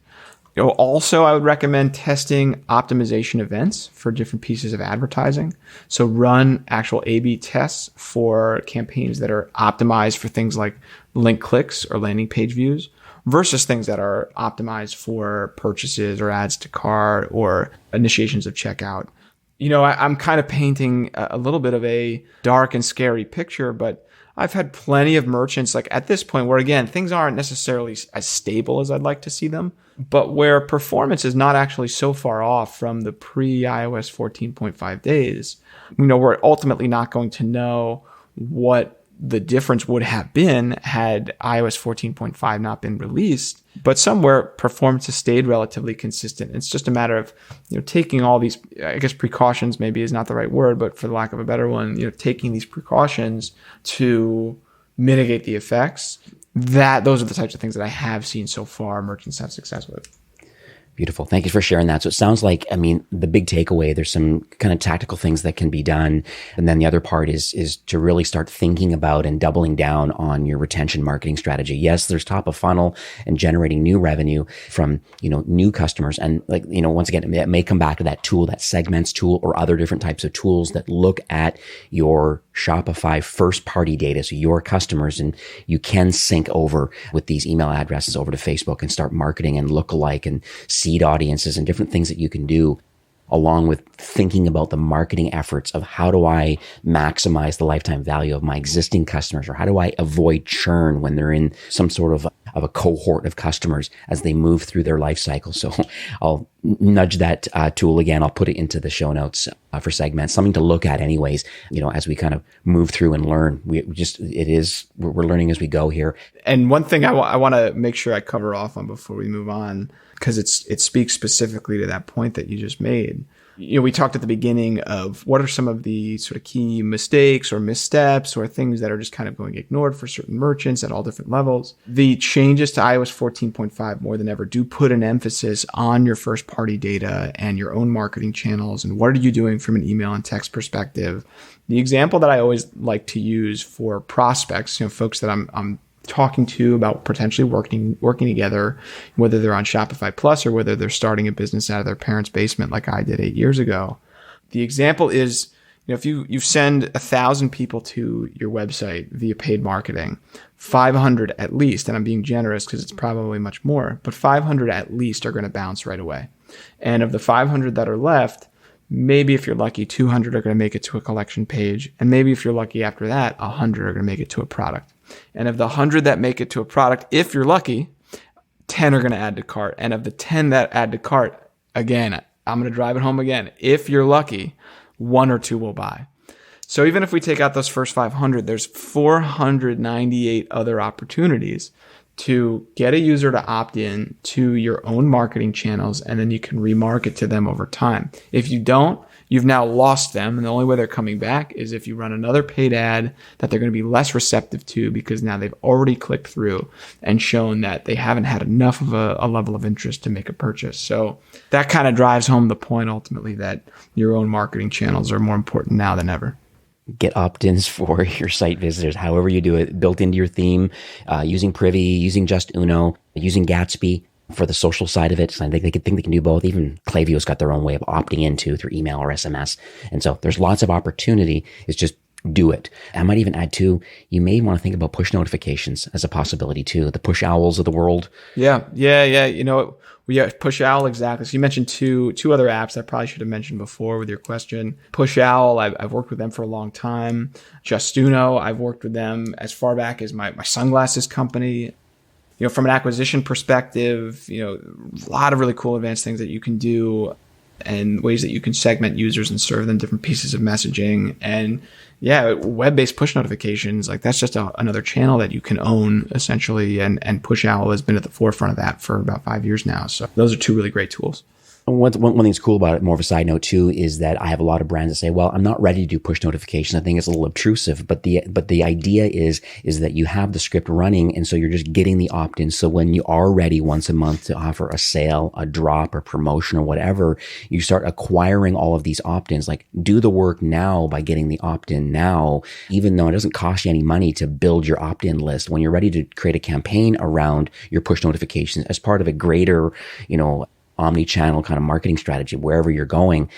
Also, I would recommend testing optimization events for different pieces of advertising. So run actual A/B tests for campaigns that are optimized for things like link clicks or landing page views versus things that are optimized for purchases or adds to cart or initiations of checkout. I'm kind of painting a little bit of a dark and scary picture, but I've had plenty of merchants like at this point where, again, things aren't necessarily as stable as I'd like to see them, but where performance is not actually so far off from the pre-iOS 14.5 days. We're ultimately not going to know what the difference would have been had iOS 14.5 not been released, but somewhere performance has stayed relatively consistent. It's just a matter of, taking all these, I guess precautions maybe is not the right word, but for the lack of a better one, taking these precautions to mitigate the effects. Those are the types of things that I have seen so far merchants have success with. Beautiful. Thank you for sharing that. So it sounds like, I mean, the big takeaway, there's some kind of tactical things that can be done. And then the other part is to really start thinking about and doubling down on your retention marketing strategy. Yes, there's top of funnel and generating new revenue from, new customers. And once again, it may come back to that tool, that segments tool, or other different types of tools that look at your Shopify first party data. So your customers, and you can sync over with these email addresses over to Facebook and start marketing and lookalike and seed audiences and different things that you can do, along with thinking about the marketing efforts of how do I maximize the lifetime value of my existing customers, or how do I avoid churn when they're in some sort of a cohort of customers as they move through their life cycle. So I'll nudge that tool again. I'll put it into the show notes for segments, something to look at anyways, as we kind of move through and learn. We're learning as we go here. And one thing I want to make sure I cover off on before we move on, because it speaks specifically to that point that you just made. We talked at the beginning of what are some of the sort of key mistakes or missteps or things that are just kind of going ignored for certain merchants at all different levels. The changes to iOS 14.5 more than ever do put an emphasis on your first party data and your own marketing channels, and what are you doing from an email and text perspective. The example that I always like to use for prospects, folks that I'm talking to about potentially working together, whether they're on Shopify Plus or whether they're starting a business out of their parents' basement like I did 8 years ago. The example is, if you send 1,000 people to your website via paid marketing, 500 at least, and I'm being generous because it's probably much more, but 500 at least are going to bounce right away. And of the 500 that are left, maybe if you're lucky, 200 are going to make it to a collection page. And maybe if you're lucky after that, 100 are going to make it to a product. And of the 100 that make it to a product, if you're lucky, 10 are going to add to cart. And of the 10 that add to cart, again, I'm going to drive it home again. If you're lucky, 1 or 2 will buy. So even if we take out those first 500, there's 498 other opportunities to get a user to opt in to your own marketing channels, and then you can remarket to them over time. If you don't, you've now lost them, and the only way they're coming back is if you run another paid ad that they're going to be less receptive to, because now they've already clicked through and shown that they haven't had enough of a level of interest to make a purchase. So that kind of drives home the point ultimately that your own marketing channels are more important now than ever. Get opt-ins for your site visitors, however you do it, built into your theme, using Privy, using Just Uno, using Gatsby for the social side of it. So I think they can do both. Even Klaviyo's got their own way of opting into through email or SMS. And so there's lots of opportunity. It's just do it. I might even add too, you may want to think about push notifications as a possibility too. The push owls of the world. Yeah. Push Owl, exactly. So you mentioned two other apps I probably should have mentioned before with your question. Push Owl, I've worked with them for a long time. Just Uno, I've worked with them as far back as my sunglasses company. From an acquisition perspective, a lot of really cool advanced things that you can do and ways that you can segment users and serve them different pieces of messaging. And yeah, web-based push notifications, like that's just another channel that you can own essentially. And Push Owl has been at the forefront of that for about 5 years now. So those are 2 really great tools. One thing that's cool about it, more of a side note too, is that I have a lot of brands that say, well, I'm not ready to do push notifications. I think it's a little obtrusive, but the idea is that you have the script running. And so you're just getting the opt-in. So when you are ready once a month to offer a sale, a drop, or promotion or whatever, you start acquiring all of these opt-ins. Like, do the work now by getting the opt-in now, even though it doesn't cost you any money to build your opt-in list. When you're ready to create a campaign around your push notifications as part of a greater, omni-channel kind of marketing strategy, wherever you're going,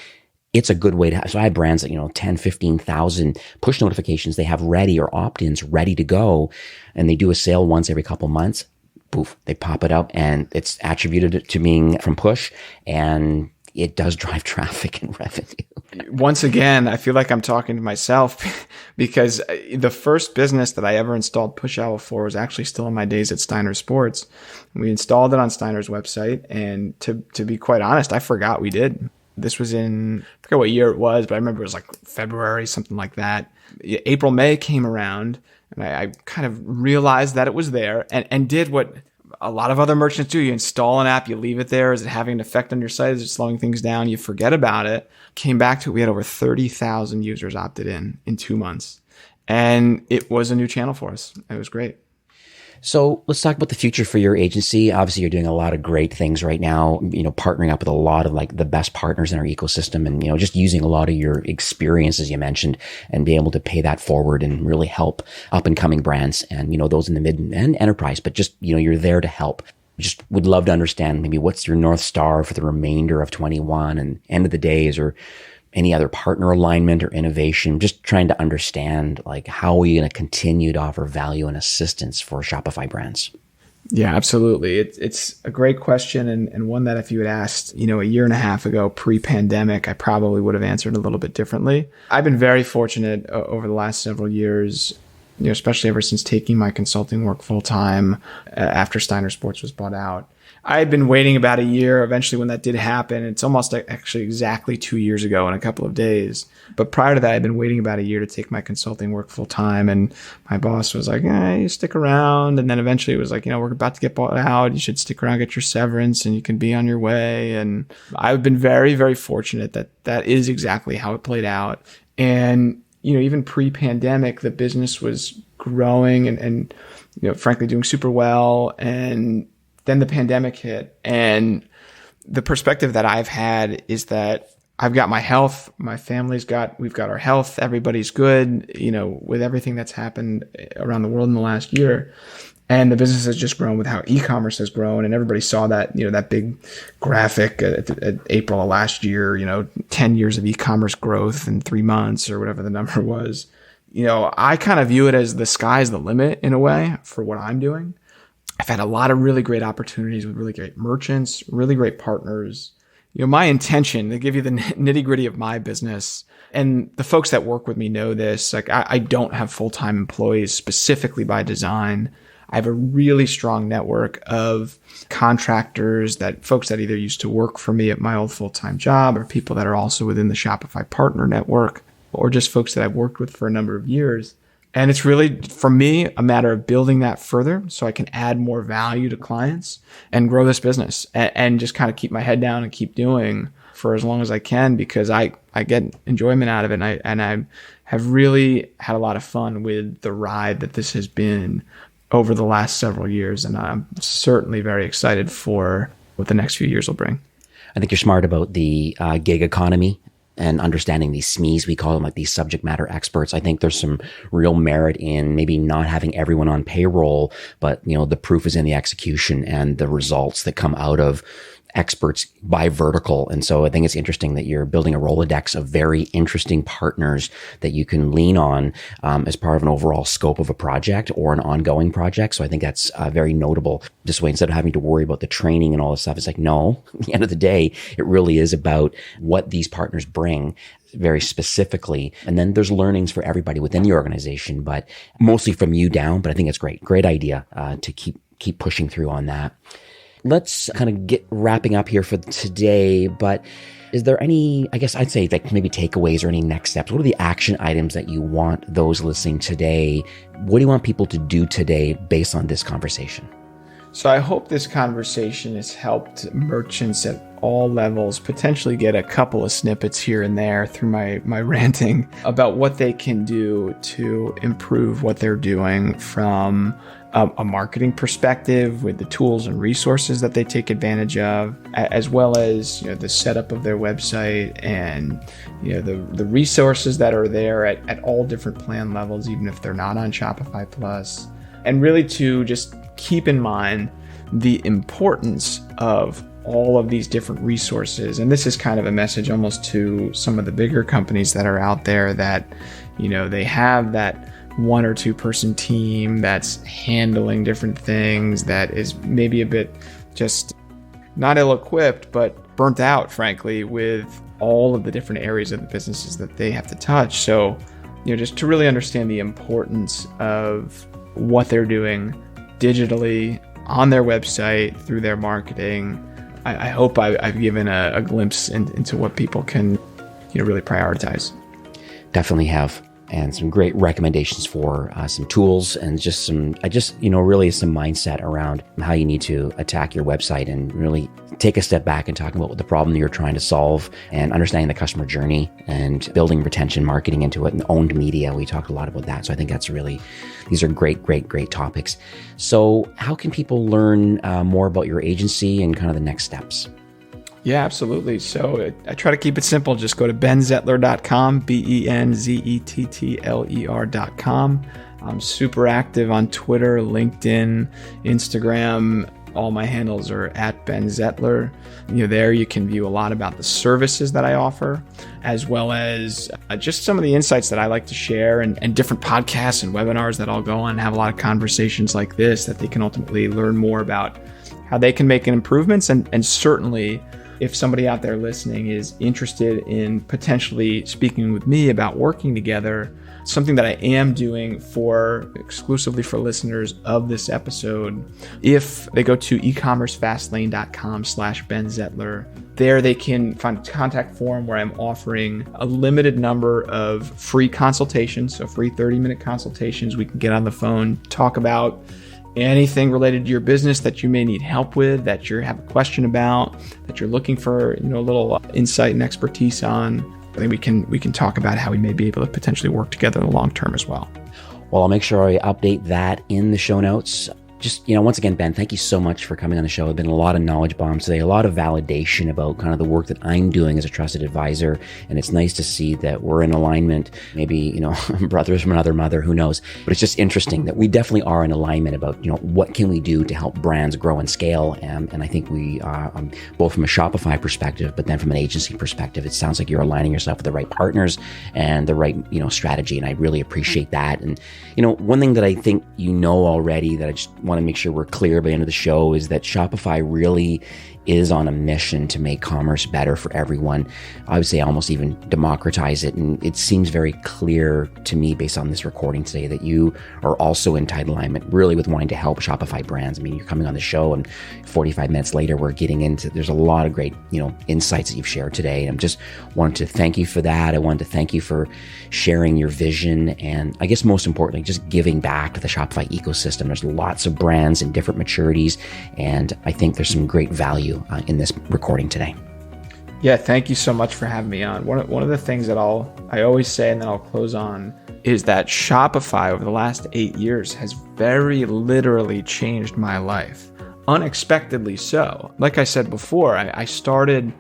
it's a good way to have. So I have brands that, 10, 15,000 push notifications they have ready, or opt-ins ready to go. And they do a sale once every couple months. Poof, they pop it up and it's attributed to being from push. And it does drive traffic and revenue. Once again, I feel like I'm talking to myself because the first business that I ever installed Push Owl for was actually still in my days at Steiner Sports. We installed it on Steiner's website, and to be quite honest, I forgot we did. This was I forget what year it was, but I remember it was like February, something like that. April, May came around, and I kind of realized that it was there and did what a lot of other merchants do. You install an app, you leave it there. Is it having an effect on your site? Is it slowing things down? You forget about it. Came back to it. We had over 30,000 users opted in 2 months. And it was a new channel for us. It was great. So let's talk about the future for your agency. Obviously, you're doing a lot of great things right now, partnering up with a lot of like the best partners in our ecosystem and, just using a lot of your experience, as you mentioned, and be able to pay that forward and really help up and coming brands and, those in the mid and enterprise, but just, you're there to help. Just would love to understand maybe what's your North Star for the remainder of 21 and end of the day. Is there any other partner alignment or innovation? Just trying to understand like how are you going to continue to offer value and assistance for Shopify brands? Yeah, absolutely. It's a great question and one that if you had asked, a year and a half ago pre-pandemic, I probably would have answered a little bit differently. I've been very fortunate over the last several years, especially ever since taking my consulting work full time after Steiner Sports was bought out. I had been waiting about a year. Eventually, when that did happen, it's almost actually exactly 2 years ago in a couple of days. But prior to that, I'd been waiting about a year to take my consulting work full time. And my boss was like, you stick around. And then eventually it was like, we're about to get bought out. You should stick around, get your severance, and you can be on your way. And I've been very, very fortunate that is exactly how it played out. And, even pre-pandemic, the business was growing and frankly, doing super well. And then the pandemic hit, and the perspective that I've had is that I've got my health, my family's we've got our health, everybody's good, with everything that's happened around the world in the last year. And the business has just grown with how e-commerce has grown. And everybody saw that, that big graphic at April of last year, 10 years of e-commerce growth in 3 months or whatever the number was. I kind of view it as the sky's the limit in a way for what I'm doing. I've had a lot of really great opportunities with really great merchants, really great partners. My intention, to give you the nitty gritty of my business, and the folks that work with me know this, like I don't have full-time employees specifically by design. I have a really strong network of contractors, folks that either used to work for me at my old full-time job or people that are also within the Shopify partner network or just folks that I've worked with for a number of years. And it's really, for me, a matter of building that further so I can add more value to clients and grow this business and just kind of keep my head down and keep doing for as long as I can because I get enjoyment out of it. And I have really had a lot of fun with the ride that this has been over the last several years. And I'm certainly very excited for what the next few years will bring. I think you're smart about the gig economy and understanding these SMEs, we call them like these subject matter experts. I think there's some real merit in maybe not having everyone on payroll, but the proof is in the execution and the results that come out of experts by vertical. And so I think it's interesting that you're building a Rolodex of very interesting partners that you can lean on as part of an overall scope of a project or an ongoing project. So I think that's very notable. This way, instead of having to worry about the training and all this stuff, it's like, no, at the end of the day, it really is about what these partners bring very specifically. And then there's learnings for everybody within the organization, but mostly from you down. But I think it's great. Great idea to keep pushing through on that. Let's kind of get wrapping up here for today, but is there any, I guess I'd say like maybe takeaways or any next steps? What are the action items that you want those listening today? What do you want people to do today based on this conversation? So I hope this conversation has helped merchants at all levels potentially get a couple of snippets here and there through my ranting about what they can do to improve what they're doing from a marketing perspective with the tools and resources that they take advantage of, as well as the setup of their website and the resources that are there at all different plan levels, even if they're not on Shopify Plus, and really to just keep in mind the importance of all of these different resources. And this is kind of a message almost to some of the bigger companies that are out there that they have that 1 or 2 person team that's handling different things, that is maybe a bit just not ill-equipped, but burnt out, frankly, with all of the different areas of the businesses that they have to touch. So, just to really understand the importance of what they're doing digitally on their website, through their marketing, I hope I've given a glimpse into what people can, really prioritize. Definitely have. and some great recommendations for some tools and really some mindset around how you need to attack your website and really take a step back and talk about what the problem that you're trying to solve and understanding the customer journey and building retention marketing into it and owned media. We talked a lot about that. So I think these are great topics. So how can people learn more about your agency and kind of the next steps? Yeah, absolutely. So I try to keep it simple. Just go to benzettler.com, benzettler.com. I'm super active on Twitter, LinkedIn, Instagram. All my handles are at benzettler. There you can view a lot about the services that I offer, as well as just some of the insights that I like to share and different podcasts and webinars that I'll go on and have a lot of conversations like this that they can ultimately learn more about how they can make improvements. And certainly, if somebody out there listening is interested in potentially speaking with me about working together, something that I am doing exclusively for listeners of this episode, if they go to ecommercefastlane.com/benzettler, there they can find a contact form where I'm offering a limited number of free consultations, so free 30-minute consultations. We can get on the phone, talk about anything related to your business that you may need help with, that you have a question about, that you're looking for, a little insight and expertise on. I think we can talk about how we may be able to potentially work together in the long term as well. Well, I'll make sure I update that in the show notes. Just, once again, Ben, thank you so much for coming on the show. There's been a lot of knowledge bombs today, a lot of validation about kind of the work that I'm doing as a trusted advisor. And it's nice to see that we're in alignment, maybe, brothers from another mother, who knows. But it's just interesting that we definitely are in alignment about, what can we do to help brands grow and scale. And I think we are, both from a Shopify perspective, but then from an agency perspective, it sounds like you're aligning yourself with the right partners and the right, strategy. And I really appreciate that. And, one thing that I think already that I just want to make sure we're clear by the end of the show is that Shopify really is on a mission to make commerce better for everyone. I would say almost even democratize it. And it seems very clear to me based on this recording today that you are also in tight alignment really with wanting to help Shopify brands. I mean, you're coming on the show and 45 minutes later, we're getting into, there's a lot of great, insights that you've shared today. And I'm just wanted to thank you for that. I wanted to thank you for sharing your vision. And I guess most importantly, just giving back to the Shopify ecosystem. There's lots of brands in different maturities. And I think there's some great value in this recording today. Yeah, thank you so much for having me on. One of the things that I always say, and then I'll close on, is that Shopify over the last 8 years has very literally changed my life. Unexpectedly so. Like I said before, I started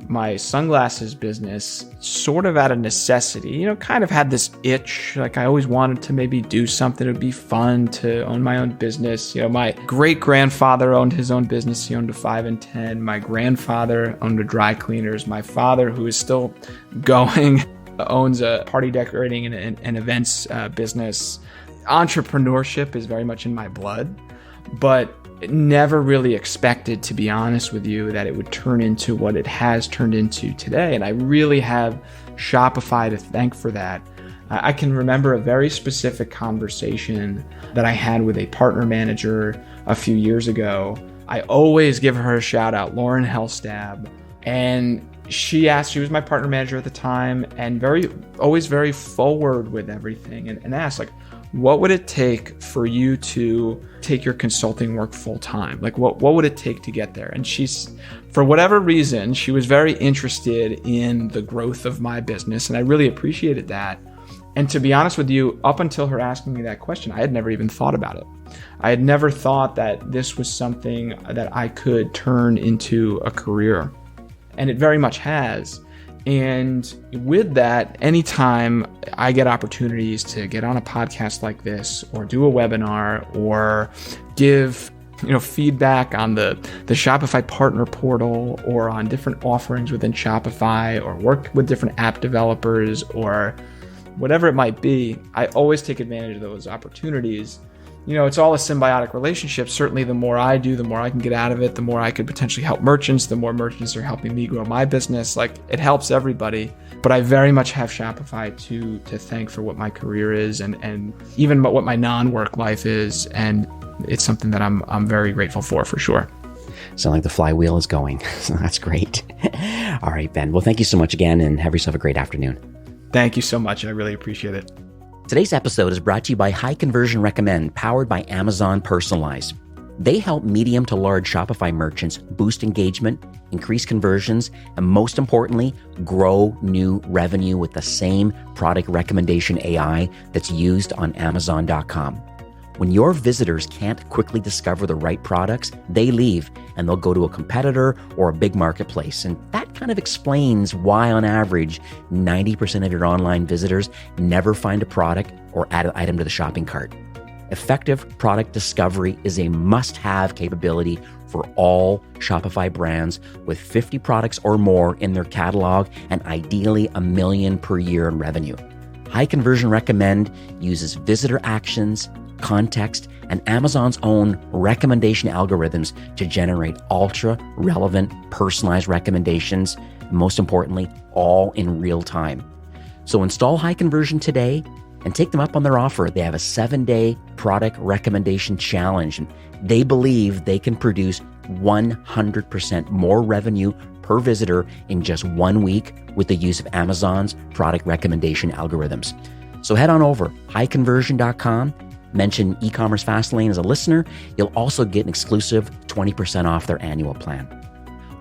my sunglasses business sort of out of necessity, kind of had this itch. Like I always wanted to maybe do something. It would be fun to own my own business. My great grandfather owned his own business. He owned a 5 and 10. My grandfather owned a dry cleaners. My father, who is still going, owns a party decorating and events business. Entrepreneurship is very much in my blood, but never really expected, to be honest with you, that it would turn into what it has turned into today. And I really have Shopify to thank for that. I can remember a very specific conversation that I had with a partner manager a few years ago. I always give her a shout out, Lauren Hellstab. And she was my partner manager at the time, and always very forward with everything, and asked, like, what would it take for you to take your consulting work full time? Like, what would it take to get there? And for whatever reason, she was very interested in the growth of my business, and I really appreciated that. And to be honest with you, up until her asking me that question, I had never even thought about it. I had never thought that this was something that I could turn into a career. And it very much has. And with that, anytime I get opportunities to get on a podcast like this, or do a webinar, or give feedback on the Shopify partner portal, or on different offerings within Shopify, or work with different app developers, or whatever it might be, I always take advantage of those opportunities. It's all a symbiotic relationship. Certainly, the more I do, the more I can get out of it, the more I could potentially help merchants, the more merchants are helping me grow my business. Like, it helps everybody. But I very much have Shopify to thank for what my career is, and even what my non-work life is. And it's something that I'm very grateful for sure. Sound like the flywheel is going. So that's great. All right, Ben. Well, thank you so much again, and have yourself a great afternoon. Thank you so much. I really appreciate it. Today's episode is brought to you by High Conversion Recommend, powered by Amazon Personalize. They help medium to large Shopify merchants boost engagement, increase conversions, and most importantly, grow new revenue with the same product recommendation AI that's used on Amazon.com. When your visitors can't quickly discover the right products, they leave and they'll go to a competitor or a big marketplace. And that kind of explains why, on average, 90% of your online visitors never find a product or add an item to the shopping cart. Effective product discovery is a must-have capability for all Shopify brands with 50 products or more in their catalog and ideally $1 million per year in revenue. High Conversion Recommend uses visitor actions, context, and Amazon's own recommendation algorithms to generate ultra-relevant, personalized recommendations, and most importantly, all in real time. So install High Conversion today and take them up on their offer. They have a 7-day product recommendation challenge, and they believe they can produce 100% more revenue per visitor in just 1 week with the use of Amazon's product recommendation algorithms. So head on over, highconversion.com, mention e-commerce Fastlane as a listener. You'll also get an exclusive 20% off their annual plan.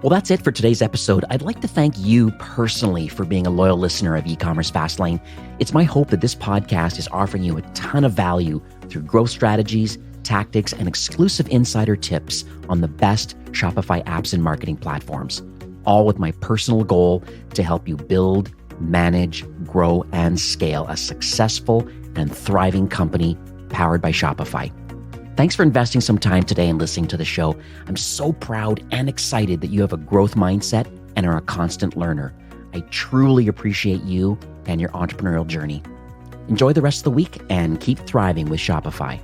Well, that's it for today's episode. I'd like to thank you personally for being a loyal listener of e-commerce Fastlane. It's my hope that this podcast is offering you a ton of value through growth strategies, tactics, and exclusive insider tips on the best Shopify apps and marketing platforms, all with my personal goal to help you build, manage, grow, and scale a successful and thriving company powered by Shopify. Thanks for investing some time today and listening to the show. I'm so proud and excited that you have a growth mindset and are a constant learner. I truly appreciate you and your entrepreneurial journey. Enjoy the rest of the week and keep thriving with Shopify.